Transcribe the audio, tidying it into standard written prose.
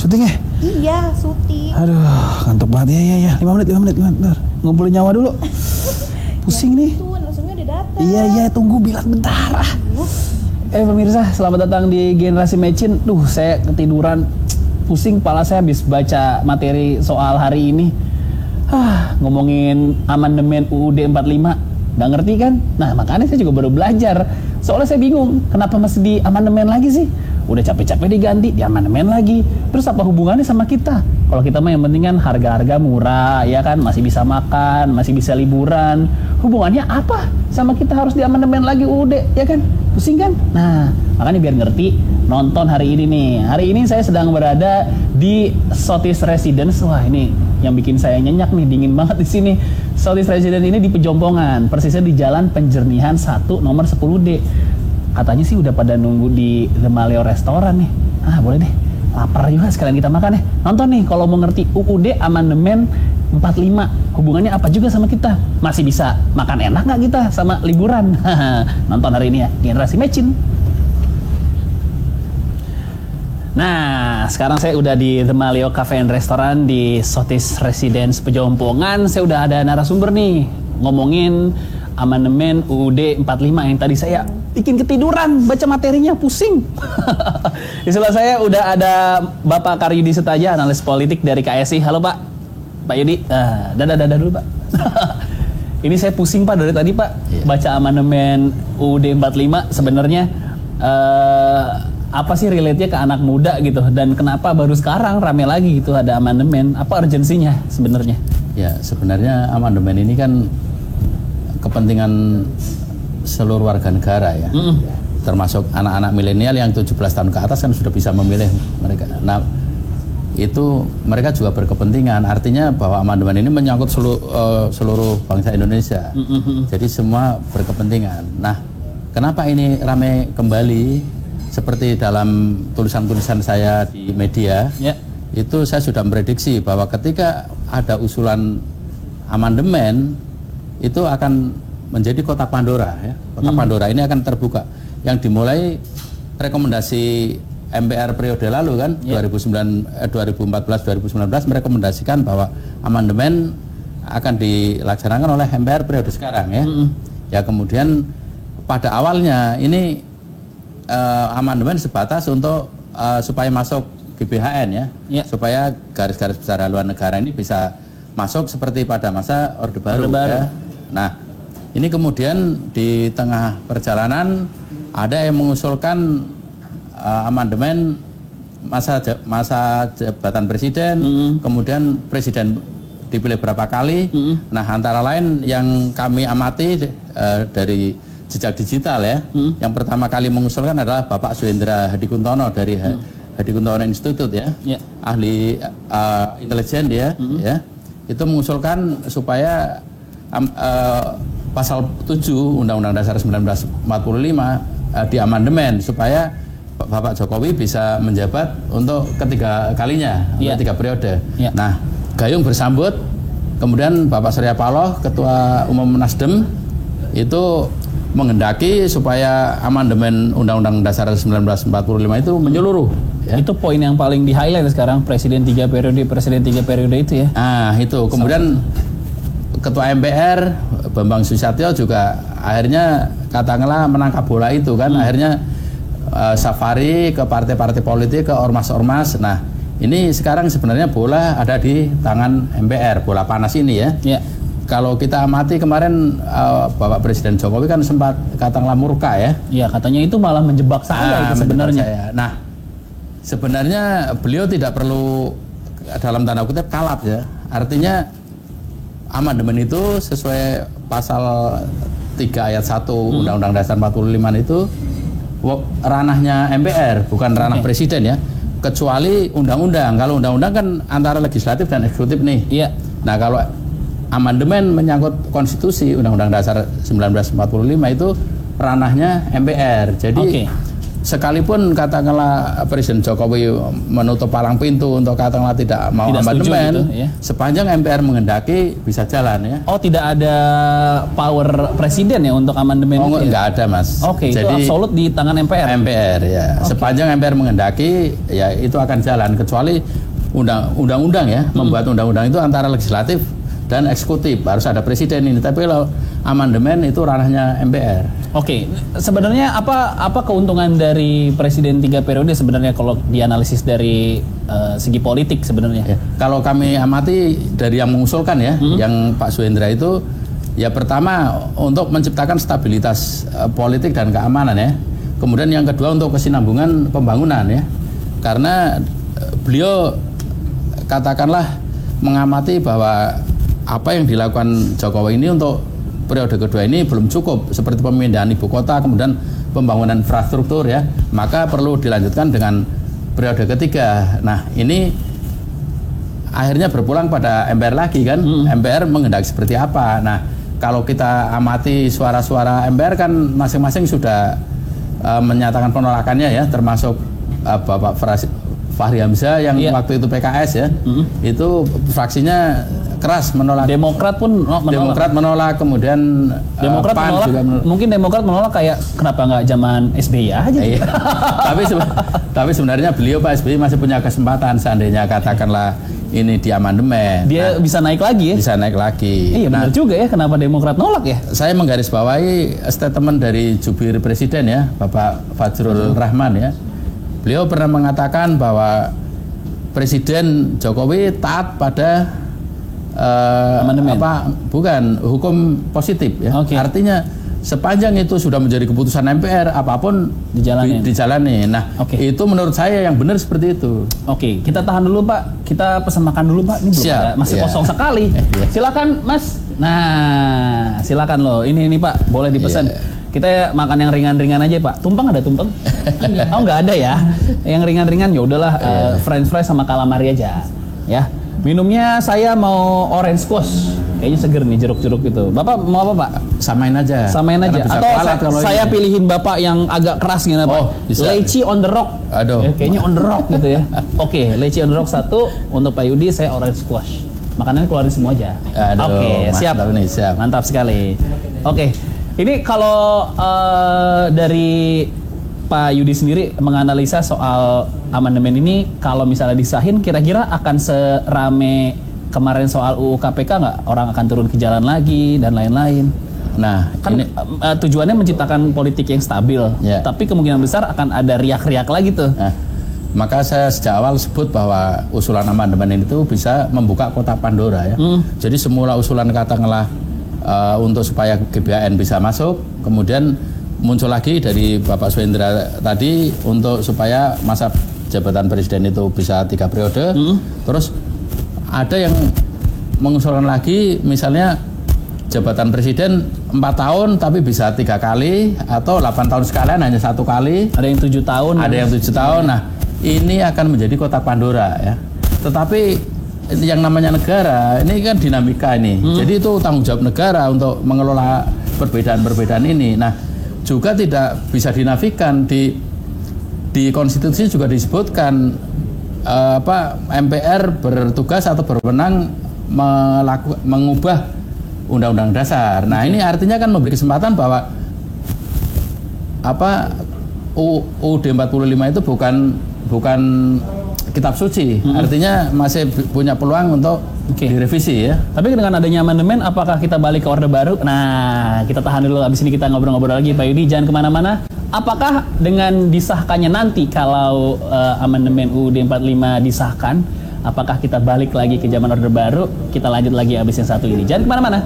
Syuting ya? Iya, syuting. Aduh, ngantuk banget. Ya. 5 menit. Bentar. Ngumpulin nyawa dulu. Pusing nih. Langsungnya udah datang. Iya, tunggu bilang bentar. Pemirsa, selamat datang di Generasi Mecin. Saya ketiduran. Pusing kepala saya habis baca materi soal hari ini. Ngomongin amandemen UUD 45. Nggak ngerti kan? Nah, makanya saya juga baru belajar. Soalnya saya bingung, kenapa masih di amandemen lagi sih? Udah capek-capek diganti, di amandemen lagi. Terus apa hubungannya sama kita? Kalau kita mah yang penting kan harga-harga murah, ya kan? Masih bisa makan, masih bisa liburan. Hubungannya apa sama kita harus di amandemen lagi UUD, ya kan? Pusing kan? Nah, makanya biar ngerti, nonton hari ini nih. Hari ini saya sedang berada di Sotis Residence. Wah, ini yang bikin saya nyenyak nih, dingin banget di sini. Sotis Residence ini di Pejompongan, persisnya di Jalan Penjernihan 1 nomor 10D. Katanya sih udah pada nunggu di The Maleo Restoran nih. Boleh deh. Lapar juga, sekalian kita makan ya. Nonton nih kalau mau ngerti UUD amandemen 45. Hubungannya apa juga sama kita? Masih bisa makan enak nggak kita sama liburan? Nonton hari ini ya, Generasi Mecin. Nah, sekarang saya udah di The Maleo Cafe and Restoran di Sotis Residence Pejompongan. Saya udah ada narasumber nih, ngomongin amandemen UUD 45 yang tadi saya bikin ketiduran baca materinya, pusing. Di sebelah saya udah ada Bapak Karyudi Setaja, analis politik dari KSI. Halo Pak Yudi. Dadah dulu Pak. Ini saya pusing Pak dari tadi Pak, baca amandemen UUD 45 sebenarnya. Apa sih relate-nya ke anak muda gitu, dan kenapa baru sekarang rame lagi gitu ada amandemen? Apa urgensinya sebenarnya? Ya, sebenarnya amandemen ini kan kepentingan seluruh warga negara ya. Termasuk anak-anak milenial yang 17 tahun ke atas kan sudah bisa memilih mereka. Nah, itu mereka juga berkepentingan. Artinya bahwa amandemen ini menyangkut seluruh bangsa Indonesia. Jadi semua berkepentingan. Nah, kenapa ini rame kembali? Seperti dalam tulisan-tulisan saya di media, itu saya sudah memprediksi bahwa ketika ada usulan amandemen, itu akan menjadi kotak Pandora. Ya. Kotak Pandora ini akan terbuka. Yang dimulai rekomendasi MPR periode lalu kan, 2014-2019 merekomendasikan bahwa amandemen akan dilaksanakan oleh MPR periode sekarang ya. Ya kemudian pada awalnya ini amandemen sebatas untuk supaya masuk GBHN ya, supaya garis-garis besar haluan negara ini bisa masuk seperti pada masa Orde Baru. Ya. Nah, ini kemudian di tengah perjalanan ada yang mengusulkan amandemen masa jabatan presiden, kemudian presiden dipilih berapa kali. Nah, antara lain yang kami amati dari jejak digital ya. Yang pertama kali mengusulkan adalah Bapak Suhendra Hadikuntono dari Hadikuntono Institute ya. Ahli intelijen dia ya. Itu mengusulkan supaya pasal 7 Undang-Undang Dasar 1945 diamandemen supaya Bapak Jokowi bisa menjabat untuk ketiga kalinya, untuk 3 periode. Nah, gayung bersambut, kemudian Bapak Surya Paloh, Ketua Umum Nasdem, itu menghendaki supaya amandemen Undang-Undang Dasar 1945 itu menyeluruh. Ya. Itu poin yang paling di highlight sekarang, presiden 3 periode itu ya. Itu kemudian Ketua MPR Bambang Susatyo juga akhirnya katakanlah menangkap bola itu kan, akhirnya safari ke partai-partai politik, ke ormas-ormas. Nah, ini sekarang sebenarnya bola ada di tangan MPR, bola panas ini ya. Kalau kita amati kemarin Bapak Presiden Jokowi kan sempat katakanlah murka ya. Iya, katanya itu malah menjebak saya itu sebenarnya. Nah, sebenarnya beliau tidak perlu dalam tanda kutip kalap ya. Artinya amandemen itu sesuai pasal 3 ayat 1 Undang-Undang Dasar 45 itu ranahnya MPR, bukan ranah presiden ya. Kecuali undang-undang. Kalau undang-undang kan antara legislatif dan eksekutif nih. Nah, kalau amandemen menyangkut konstitusi Undang-Undang Dasar 1945 itu ranahnya MPR. Jadi sekalipun katakanlah Presiden Jokowi menutup palang pintu untuk katakanlah tidak mau Tidak setuju amandemen, gitu, ya. sepanjang MPR menghendaki bisa jalan ya. Oh, tidak ada power presiden ya untuk amandemen Oh, itu ya? enggak ada, Mas. Oke, itu Jadi absolut di tangan MPR. MPR ya. Sepanjang MPR menghendaki ya itu akan jalan, kecuali undang-undang ya, membuat undang-undang itu antara legislatif dan eksekutif, harus ada presiden ini. Tapi kalau amandemen itu ranahnya MPR. Oke, sebenarnya apa keuntungan dari presiden 3 periode sebenarnya kalau dianalisis dari segi politik sebenarnya? Ya, kalau kami amati dari yang mengusulkan ya, yang Pak Suhendra itu, ya pertama untuk menciptakan stabilitas politik dan keamanan ya. Kemudian yang kedua untuk kesinambungan pembangunan ya. Karena beliau katakanlah mengamati bahwa apa yang dilakukan Jokowi ini untuk periode kedua ini belum cukup, seperti pemindahan ibu kota, kemudian pembangunan infrastruktur ya, maka perlu dilanjutkan dengan periode ketiga. Nah, ini akhirnya berpulang pada MPR lagi kan, MPR menghendaki seperti apa. Nah, kalau kita amati suara-suara MPR kan masing-masing sudah menyatakan penolakannya ya, termasuk Bapak Fahri Hamzah yang waktu itu PKS ya, itu fraksinya keras menolak. Demokrat pun menolak. Demokrat menolak, kemudian Demokrat PAN menolak, juga menolak. mungkin Demokrat menolak kayak kenapa nggak zaman SBY aja? Iya. tapi sebenarnya beliau Pak SBY masih punya kesempatan seandainya katakanlah ini di amandemen. Dia bisa naik lagi ya? Bisa naik lagi. Iya benar juga ya, kenapa Demokrat nolak ya? Saya menggarisbawahi statement dari jubir presiden ya, Bapak Fajrul Rahman ya. Beliau pernah mengatakan bahwa Presiden Jokowi taat pada bukan hukum positif ya. Artinya sepanjang itu sudah menjadi keputusan MPR, apapun dijalani. Nah, itu menurut saya yang benar seperti itu. Oke, kita tahan dulu Pak. Kita pesan makan dulu Pak. Ini belum ada, masih kosong sekali. Silakan Mas. Nah, silakan loh. Ini Pak, boleh dipesan. Kita makan yang ringan-ringan aja Pak. Tumpeng ada tumpeng? Oh nggak ada ya. Yang ringan-ringan ya udahlah, French fries sama calamari aja. Ya. Minumnya saya mau orange squash. Kayaknya seger nih jeruk-jeruk gitu. Bapak mau apa Pak? Samain aja. Samain aja. Atau saya pilihin Bapak yang agak keras gitu Pak. Leci on the rock. Aduh. Kayaknya on the rock gitu ya. Oke, leci on the rock 1 untuk Pak Yudi, saya orange squash. Makanannya keluarin semua aja. Oke, siap. Siap. Mantap sekali. Oke. Ini kalau dari Pak Yudi sendiri menganalisa soal amandemen ini, kalau misalnya disahin kira-kira akan serame kemarin soal UU KPK nggak? Orang akan turun ke jalan lagi dan lain-lain. Nah, kan ini tujuannya menciptakan politik yang stabil, tapi kemungkinan besar akan ada riak-riak lagi tuh. Nah, maka saya sejak awal sebut bahwa usulan amandemen itu bisa membuka kotak Pandora ya. Jadi semula usulan katakanlah untuk supaya GBHN bisa masuk, kemudian muncul lagi dari Bapak Suhendra tadi untuk supaya masa jabatan presiden itu bisa 3 periode. Terus ada yang mengusulkan lagi misalnya jabatan presiden 4 tahun tapi bisa 3 kali, atau 8 tahun sekalian hanya 1 kali. Ada yang 7 tahun. Ada yang 7 tahun. Nah, ini akan menjadi kotak Pandora ya. Tetapi yang namanya negara ini kan dinamika ini. Jadi itu tanggung jawab negara untuk mengelola perbedaan-perbedaan ini. Nah, juga tidak bisa dinafikan di konstitusi juga disebutkan MPR bertugas atau berwenang mengubah undang-undang dasar. Nah, ini artinya kan memberi kesempatan bahwa UUD 45 itu bukan kitab suci. Artinya masih punya peluang untuk direvisi ya. Tapi dengan adanya amandemen, apakah kita balik ke Orde Baru? Nah, kita tahan dulu. Abis ini kita ngobrol-ngobrol lagi. Pak Yudi, jangan kemana-mana. Apakah dengan disahkannya nanti, kalau amandemen UUD 45 disahkan, apakah kita balik lagi ke zaman Orde Baru? Kita lanjut lagi abis yang satu ini. Jangan kemana-mana.